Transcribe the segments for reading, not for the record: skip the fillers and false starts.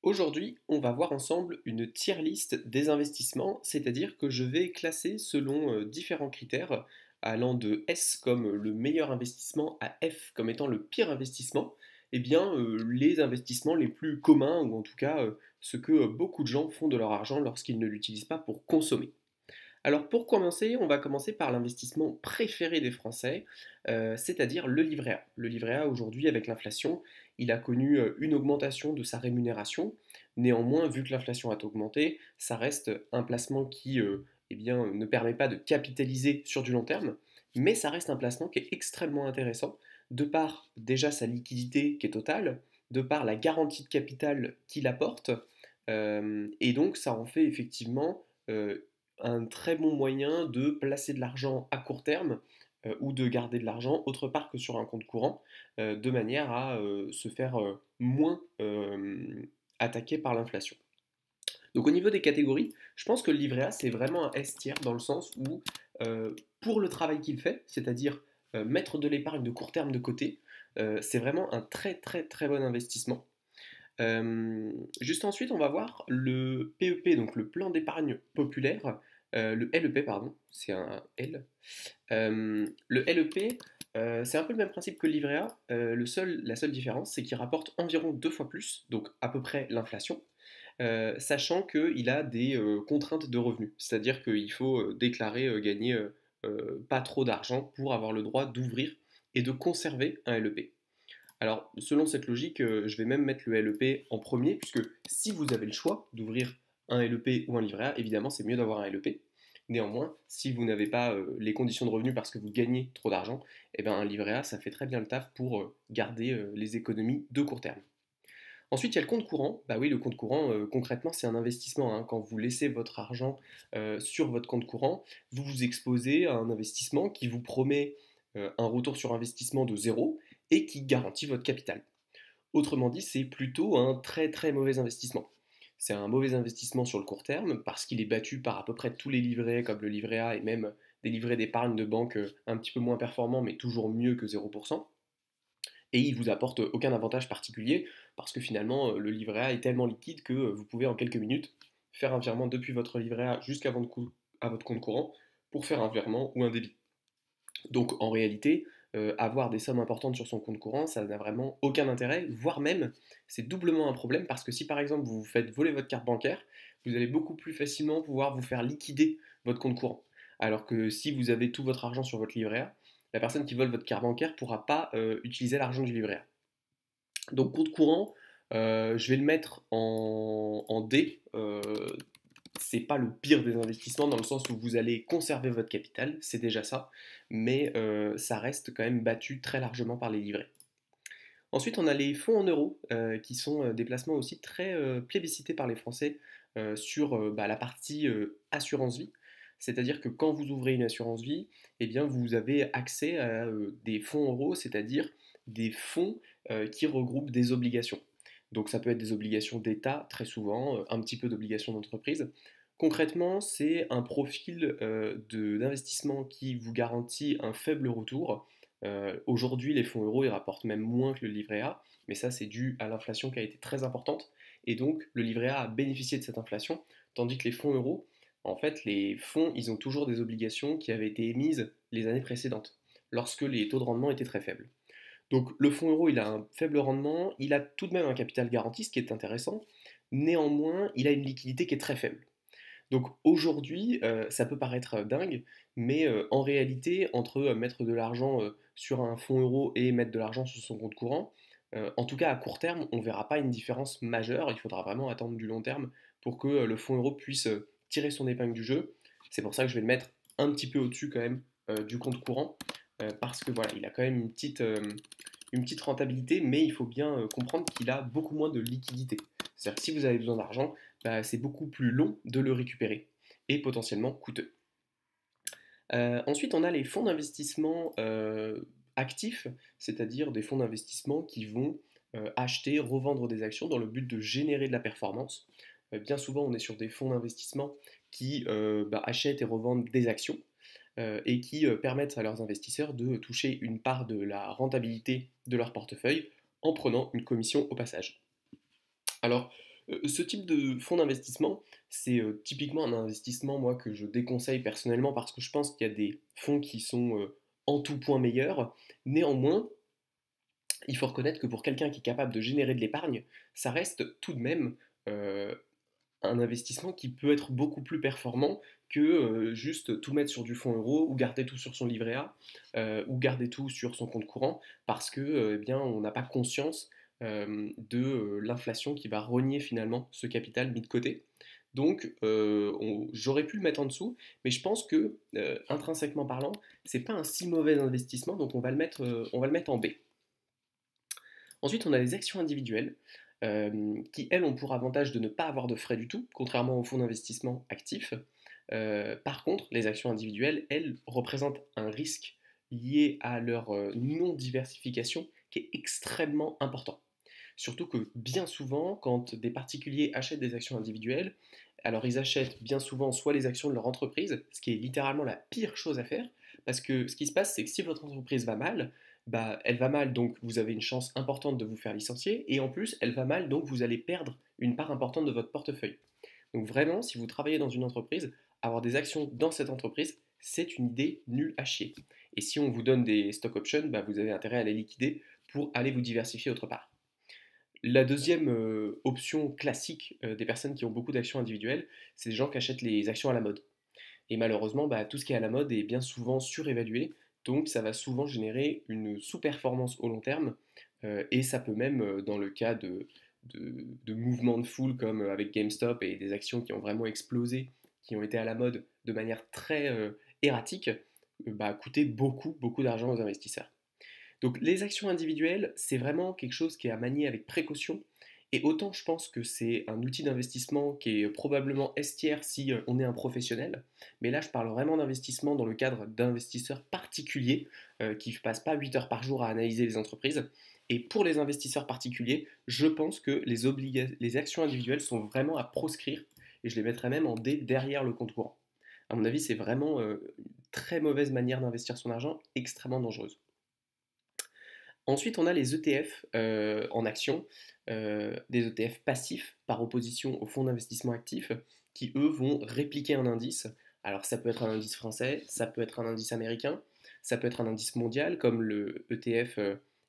Aujourd'hui, on va voir ensemble une tier list des investissements, c'est-à-dire que je vais classer selon différents critères, allant de S comme le meilleur investissement à F comme étant le pire investissement, eh bien les investissements les plus communs, ou en tout cas ce que beaucoup de gens font de leur argent lorsqu'ils ne l'utilisent pas pour consommer. Alors pour commencer, on va commencer par l'investissement préféré des Français, c'est-à-dire le livret A. Le livret A aujourd'hui avec l'inflation, il a connu une augmentation de sa rémunération. Néanmoins, vu que l'inflation a augmenté, ça reste un placement qui eh bien, ne permet pas de capitaliser sur du long terme, mais ça reste un placement qui est extrêmement intéressant, de par déjà sa liquidité qui est totale, de par la garantie de capital qu'il apporte, et donc ça en fait effectivement un très bon moyen de placer de l'argent à court terme ou de garder de l'argent autre part que sur un compte courant, de manière à se faire moins attaquer par l'inflation. Donc au niveau des catégories, je pense que le livret A c'est vraiment un S tiers dans le sens où pour le travail qu'il fait, c'est-à-dire mettre de l'épargne de court terme de côté, c'est vraiment un très très très bon investissement. Juste ensuite, on va voir le PEP, donc le plan d'épargne populaire, le LEP, pardon, c'est un L. Le LEP, c'est un peu le même principe que le livret A. La seule différence, c'est qu'il rapporte environ deux fois plus, donc à peu près l'inflation, sachant qu'il a des contraintes de revenus, c'est-à-dire qu'il faut déclarer gagner pas trop d'argent pour avoir le droit d'ouvrir et de conserver un LEP. Alors, selon cette logique, je vais même mettre le LEP en premier, puisque si vous avez le choix d'ouvrir un LEP ou un livret A, évidemment, c'est mieux d'avoir un LEP. Néanmoins, si vous n'avez pas les conditions de revenu parce que vous gagnez trop d'argent, eh ben, un livret A, ça fait très bien le taf pour garder les économies de court terme. Ensuite, il y a le compte courant. Bah oui, le compte courant, concrètement, c'est un investissement, hein. Quand vous laissez votre argent sur votre compte courant, vous vous exposez à un investissement qui vous promet un retour sur investissement de zéro et qui garantit votre capital. Autrement dit, c'est plutôt un très très mauvais investissement. C'est un mauvais investissement sur le court terme parce qu'il est battu par à peu près tous les livrets, comme le livret A et même des livrets d'épargne de banque un petit peu moins performants, mais toujours mieux que 0%. Et il vous apporte aucun avantage particulier parce que finalement le livret A est tellement liquide que vous pouvez en quelques minutes faire un virement depuis votre livret A jusqu'à votre compte courant pour faire un virement ou un débit. Donc en réalité, avoir des sommes importantes sur son compte courant, ça n'a vraiment aucun intérêt, voire même c'est doublement un problème parce que si par exemple vous vous faites voler votre carte bancaire, vous allez beaucoup plus facilement pouvoir vous faire liquider votre compte courant. Alors que si vous avez tout votre argent sur votre livret A, la personne qui vole votre carte bancaire ne pourra pas utiliser l'argent du livret A. Donc compte courant, je vais le mettre en D. C'est pas le pire des investissements dans le sens où vous allez conserver votre capital, c'est déjà ça, mais ça reste quand même battu très largement par les livrets. Ensuite, on a les fonds en euros, qui sont des placements aussi très plébiscités par les Français sur bah, la partie assurance vie. C'est-à-dire que quand vous ouvrez une assurance vie, eh bien, vous avez accès à des fonds euros, c'est-à-dire des fonds qui regroupent des obligations. Donc ça peut être des obligations d'État, très souvent, un petit peu d'obligations d'entreprise. Concrètement, c'est un profil d'investissement qui vous garantit un faible retour. Aujourd'hui, les fonds euros, ils rapportent même moins que le livret A, mais ça, c'est dû à l'inflation qui a été très importante. Et donc, le livret A a bénéficié de cette inflation, tandis que les fonds euros, en fait, les fonds, ils ont toujours des obligations qui avaient été émises les années précédentes, lorsque les taux de rendement étaient très faibles. Donc, le fonds euro, il a un faible rendement, il a tout de même un capital garanti, ce qui est intéressant. Néanmoins, il a une liquidité qui est très faible. Donc aujourd'hui, ça peut paraître dingue, mais en réalité, entre mettre de l'argent sur un fonds euro et mettre de l'argent sur son compte courant, en tout cas à court terme, on ne verra pas une différence majeure. Il faudra vraiment attendre du long terme pour que le fonds euro puisse tirer son épingle du jeu. C'est pour ça que je vais le mettre un petit peu au-dessus quand même du compte courant, parce que voilà, il a quand même une petite rentabilité, mais il faut bien comprendre qu'il a beaucoup moins de liquidité. C'est-à-dire que si vous avez besoin d'argent, bah, c'est beaucoup plus long de le récupérer et potentiellement coûteux. Ensuite, on a les fonds d'investissement actifs, c'est-à-dire des fonds d'investissement qui vont acheter, revendre des actions dans le but de générer de la performance. Bien souvent, on est sur des fonds d'investissement qui bah, achètent et revendent des actions et qui permettent à leurs investisseurs de toucher une part de la rentabilité de leur portefeuille en prenant une commission au passage. Alors, Ce type de fonds d'investissement, c'est typiquement un investissement moi que je déconseille personnellement parce que je pense qu'il y a des fonds qui sont en tout point meilleurs. Néanmoins, il faut reconnaître que pour quelqu'un qui est capable de générer de l'épargne, ça reste tout de même euh, un investissement qui peut être beaucoup plus performant que juste tout mettre sur du fonds euro ou garder tout sur son livret A ou garder tout sur son compte courant parce que eh bien, on n'a pas conscience de l'inflation qui va rogner finalement ce capital mis de côté. Donc j'aurais pu le mettre en dessous, mais je pense que intrinsèquement parlant, c'est pas un si mauvais investissement, donc on va le mettre en B. Ensuite, on a les actions individuelles qui, elles, ont pour avantage de ne pas avoir de frais du tout, contrairement aux fonds d'investissement actifs. Par contre, les actions individuelles, elles, représentent un risque lié à leur non-diversification qui est extrêmement important. Surtout que bien souvent, quand des particuliers achètent des actions individuelles, alors ils achètent bien souvent soit les actions de leur entreprise, ce qui est littéralement la pire chose à faire, parce que ce qui se passe, c'est que si votre entreprise va mal, bah, elle va mal, donc vous avez une chance importante de vous faire licencier, et en plus, elle va mal, donc vous allez perdre une part importante de votre portefeuille. Donc vraiment, si vous travaillez dans une entreprise, avoir des actions dans cette entreprise, c'est une idée nulle à chier. Et si on vous donne des stock options, bah, vous avez intérêt à les liquider pour aller vous diversifier autre part. La deuxième option classique des personnes qui ont beaucoup d'actions individuelles, c'est des gens qui achètent les actions à la mode. Et malheureusement, bah, tout ce qui est à la mode est bien souvent surévalué, donc ça va souvent générer une sous-performance au long terme, et ça peut même, dans le cas de mouvements de foule comme avec GameStop et des actions qui ont vraiment explosé, qui ont été à la mode de manière très erratique, bah, coûter beaucoup, beaucoup d'argent aux investisseurs. Donc les actions individuelles, c'est vraiment quelque chose qui est à manier avec précaution. Et autant je pense que c'est un outil d'investissement qui est probablement estière si on est un professionnel, mais là je parle vraiment d'investissement dans le cadre d'investisseurs particuliers qui ne passent pas 8 heures par jour à analyser les entreprises. Et pour les investisseurs particuliers, je pense que les actions individuelles sont vraiment à proscrire et je les mettrais même en D derrière le compte courant. À mon avis, c'est vraiment une très mauvaise manière d'investir son argent, extrêmement dangereuse. Ensuite, on a les ETF en action, des ETF passifs par opposition aux fonds d'investissement actifs, qui eux vont répliquer un indice. Alors ça peut être un indice français, ça peut être un indice américain, ça peut être un indice mondial comme le ETF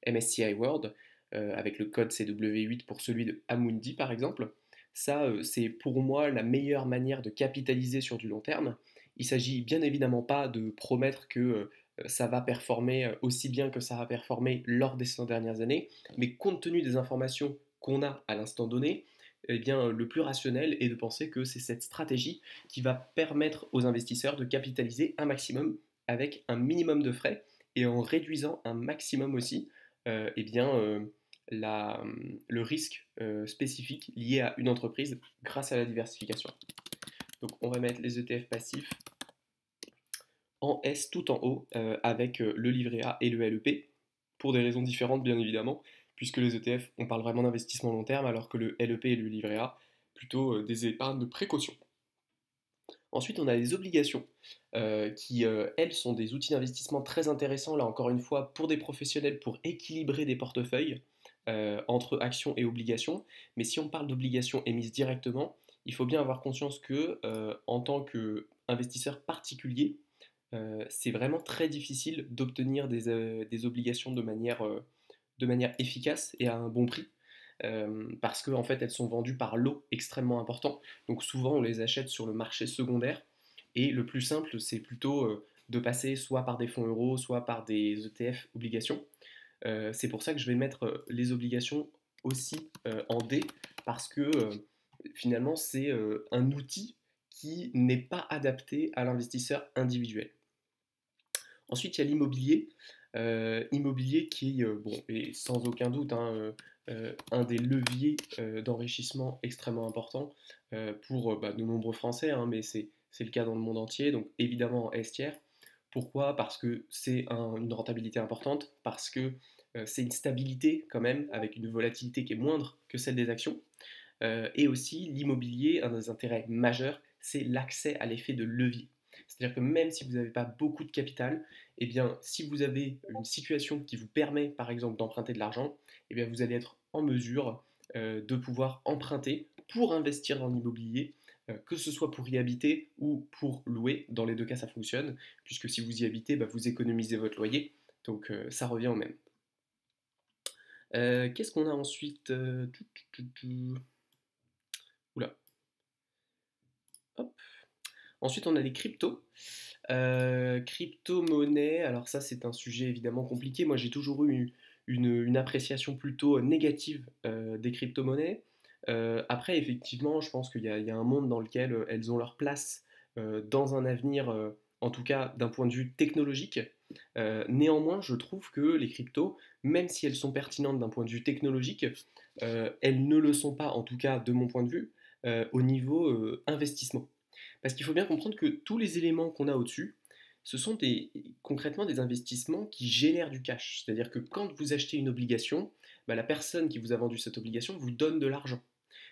MSCI World, avec le code CW8 pour celui de Amundi par exemple. Ça, c'est pour moi la meilleure manière de capitaliser sur du long terme. Il s'agit bien évidemment pas de promettre que ça va performer aussi bien que ça a performé lors des 100 dernières années, mais compte tenu des informations qu'on a à l'instant donné, eh bien, le plus rationnel est de penser que c'est cette stratégie qui va permettre aux investisseurs de capitaliser un maximum avec un minimum de frais et en réduisant un maximum aussi eh bien, le risque spécifique lié à une entreprise grâce à la diversification. Donc on va mettre les ETF passifs en S tout en haut avec le livret A et le LEP, pour des raisons différentes bien évidemment, puisque les ETF, on parle vraiment d'investissement long terme, alors que le LEP et le livret A, plutôt des épargnes de précaution. Ensuite, on a les obligations, qui, elles, sont des outils d'investissement très intéressants, là encore une fois, pour des professionnels, pour équilibrer des portefeuilles entre actions et obligations. Mais si on parle d'obligations émises directement, il faut bien avoir conscience que, en tant qu'investisseur particulier, c'est vraiment très difficile d'obtenir des obligations de manière efficace et à un bon prix. Parce qu'en en fait elles sont vendues par lot extrêmement important. Donc souvent on les achète sur le marché secondaire. Et le plus simple, c'est plutôt de passer soit par des fonds euros, soit par des ETF obligations. C'est pour ça que je vais mettre les obligations aussi en D, parce que finalement c'est un outil qui n'est pas adapté à l'investisseur individuel. Ensuite, il y a l'immobilier. Immobilier qui bon, est sans aucun doute hein, un des leviers d'enrichissement extrêmement important pour bah, de nombreux Français, hein, mais c'est le cas dans le monde entier, donc évidemment en S tiers. Pourquoi? Parce que c'est une rentabilité importante, parce que c'est une stabilité quand même, avec une volatilité qui est moindre que celle des actions. Et aussi, l'immobilier, un des intérêts majeurs, c'est l'accès à l'effet de levier. C'est-à-dire que même si vous n'avez pas beaucoup de capital, eh bien, si vous avez une situation qui vous permet, par exemple, d'emprunter de l'argent, eh bien, vous allez être en mesure de pouvoir emprunter pour investir dans l'immobilier, que ce soit pour y habiter ou pour louer. Dans les deux cas, ça fonctionne, puisque si vous y habitez, bah, vous économisez votre loyer, donc ça revient au même. Qu'est-ce qu'on a ensuite? Oula, hop. Ensuite, on a les cryptos. Crypto-monnaie, alors ça c'est un sujet évidemment compliqué. Moi j'ai toujours eu une appréciation plutôt négative des crypto-monnaies. Après, effectivement, je pense qu'il y a un monde dans lequel elles ont leur place dans un avenir, en tout cas d'un point de vue technologique. Néanmoins, je trouve que les cryptos, même si elles sont pertinentes d'un point de vue technologique, elles ne le sont pas, en tout cas de mon point de vue, au niveau investissement. Parce qu'il faut bien comprendre que tous les éléments qu'on a au-dessus, ce sont concrètement des investissements qui génèrent du cash. C'est-à-dire que quand vous achetez une obligation, bah, la personne qui vous a vendu cette obligation vous donne de l'argent.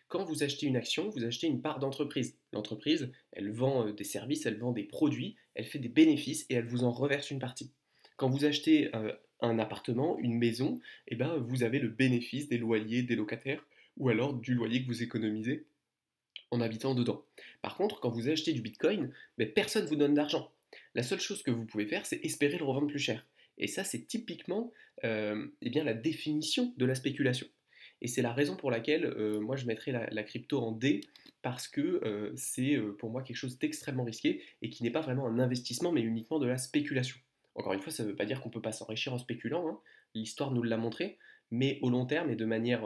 Quand vous achetez une action, vous achetez une part d'entreprise. L'entreprise, elle vend des services, elle vend des produits, elle fait des bénéfices et elle vous en reverse une partie. Quand vous achetez un appartement, une maison, eh ben, vous avez le bénéfice des loyers des locataires ou alors du loyer que vous économisez en habitant dedans. Par contre, quand vous achetez du Bitcoin, ben, personne ne vous donne d'argent. La seule chose que vous pouvez faire, c'est espérer le revendre plus cher. Et ça, c'est typiquement eh bien, la définition de la spéculation. Et c'est la raison pour laquelle moi je mettrais la crypto en D, parce que c'est pour moi quelque chose d'extrêmement risqué et qui n'est pas vraiment un investissement, mais uniquement de la spéculation. Encore une fois, ça ne veut pas dire qu'on ne peut pas s'enrichir en spéculant, hein. L'histoire nous l'a montré, mais au long terme et de manière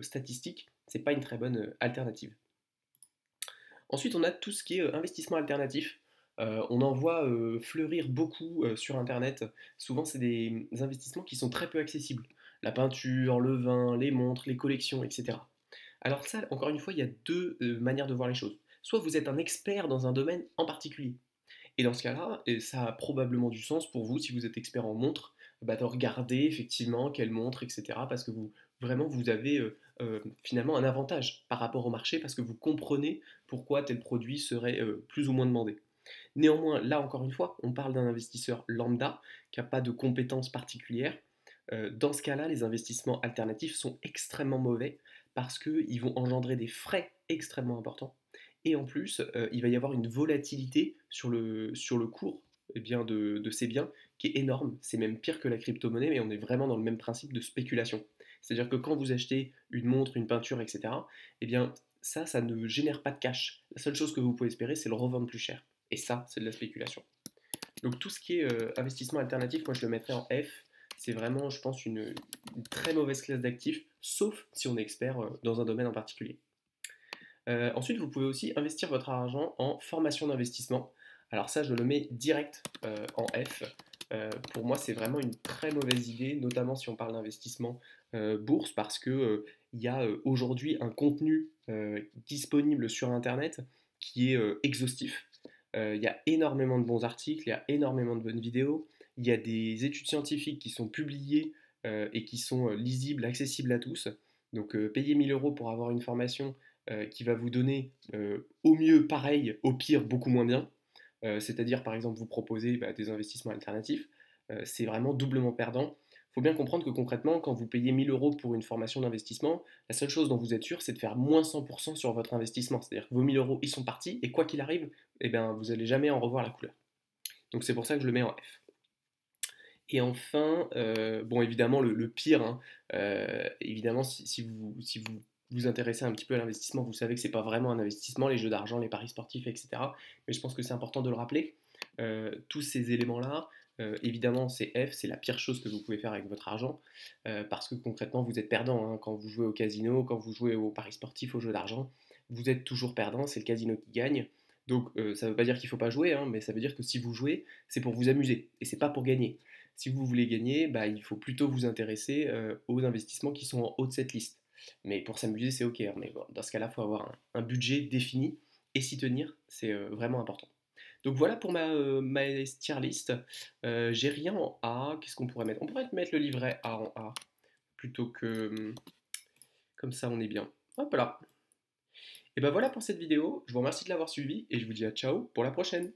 statistique, c'est pas une très bonne alternative. Ensuite, on a tout ce qui est investissement alternatif. On en voit fleurir beaucoup sur Internet. Souvent, c'est des investissements qui sont très peu accessibles. La peinture, le vin, les montres, les collections, etc. Alors ça, encore une fois, il y a deux manières de voir les choses. Soit vous êtes un expert dans un domaine en particulier. Et dans ce cas-là, ça a probablement du sens pour vous, si vous êtes expert en montre, bah, de regarder effectivement quelle montre, etc. Parce que vraiment, vous avez finalement un avantage par rapport au marché, parce que vous comprenez pourquoi tel produit serait plus ou moins demandé. Néanmoins, là encore une fois, on parle d'un investisseur lambda qui n'a pas de compétences particulières. Dans ce cas-là, les investissements alternatifs sont extrêmement mauvais parce qu'ils vont engendrer des frais extrêmement importants. Et en plus, il va y avoir une volatilité sur le cours de ces biens qui est énorme. C'est même pire que la crypto-monnaie, mais on est vraiment dans le même principe de spéculation. C'est-à-dire que quand vous achetez une montre, une peinture, etc., eh bien, ça ne génère pas de cash. La seule chose que vous pouvez espérer, c'est le revendre plus cher. Et ça, c'est de la spéculation. Donc tout ce qui est investissement alternatif, moi je le mettrais en F. C'est vraiment, je pense, une très mauvaise classe d'actifs, sauf si on est expert dans un domaine en particulier. Ensuite, vous pouvez aussi investir votre argent en formation d'investissement. Alors ça, je le mets direct en F. Pour moi, c'est vraiment une très mauvaise idée, notamment si on parle d'investissement bourse, parce que il y a aujourd'hui un contenu disponible sur Internet qui est exhaustif. Il y a énormément de bons articles, il y a énormément de bonnes vidéos, il y a des études scientifiques qui sont publiées et qui sont lisibles, accessibles à tous. Donc payer 1000 euros pour avoir une formation qui va vous donner au mieux pareil, au pire beaucoup moins bien. C'est-à-dire par exemple vous proposer des investissements alternatifs, c'est vraiment doublement perdant. Il faut bien comprendre que concrètement, quand vous payez 1000 euros pour une formation d'investissement, la seule chose dont vous êtes sûr, c'est de faire moins 100% sur votre investissement. C'est-à-dire que vos 1000 euros, ils sont partis, et quoi qu'il arrive, eh bien, vous n'allez jamais en revoir la couleur. Donc c'est pour ça que je le mets en F. Et enfin, bon évidemment le pire, hein, évidemment si vous vous intéressez un petit peu à l'investissement, vous savez que c'est pas vraiment un investissement, les jeux d'argent, les paris sportifs, etc. Mais je pense que c'est important de le rappeler. Tous ces éléments-là, évidemment c'est F, c'est la pire chose que vous pouvez faire avec votre argent, parce que concrètement vous êtes perdant, hein, quand vous jouez au casino, quand vous jouez aux paris sportifs, aux jeux d'argent, vous êtes toujours perdant, c'est le casino qui gagne. Donc ça ne veut pas dire qu'il ne faut pas jouer, hein, mais ça veut dire que si vous jouez, c'est pour vous amuser, et c'est pas pour gagner. Si vous voulez gagner, bah, il faut plutôt vous intéresser aux investissements qui sont en haut de cette liste. Mais pour s'amuser, c'est ok, hein, mais bon, dans ce cas-là, il faut avoir un budget défini et s'y tenir, c'est vraiment important. Donc voilà pour ma tier list. J'ai rien en A, qu'est-ce qu'on pourrait mettre? On pourrait mettre le livret A en A, plutôt que comme ça on est bien. Hop là. Et ben voilà pour cette vidéo, je vous remercie de l'avoir suivi et je vous dis à ciao pour la prochaine.